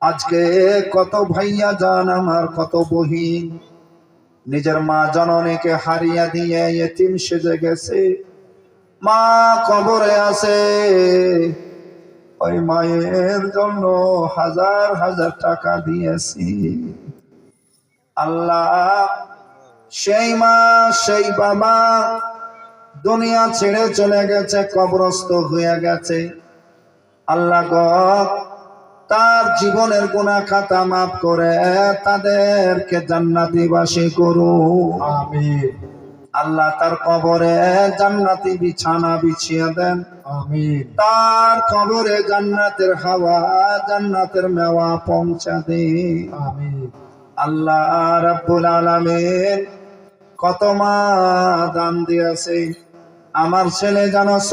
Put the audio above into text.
আজকে কত ভাইয়া জান আমার, কত বহিন নিজের মা জননীকে হারিয়ে দিয়ে এতিম সেজে গেছে। মা কবরে আছে, ওই মায়ের জন্য হাজার হাজার টাকা দিয়েছি। আল্লাহ, সেই মা সেই বাবা দুনিয়া ছেড়ে চলে গেছে, কবরস্থ হয়ে গেছে। আল্লাহ গো, তার জীবনের গুনাহ খাতা মাফ করে তাদেরকে জান্নাতীবাসী করুন। আমিন আল্লাহ তার কবরে জান্নাতি বিছানা বিছিয়ে দেন। আমিন তার কবরে জান্নাতের হাওয়া জান্নাতের মেওয়া পৌঁছা দেন। আমিন। আল্লাহ রাব্বুল আলামিন কত মা দান দিয়েছে। আমার ছেলে যেন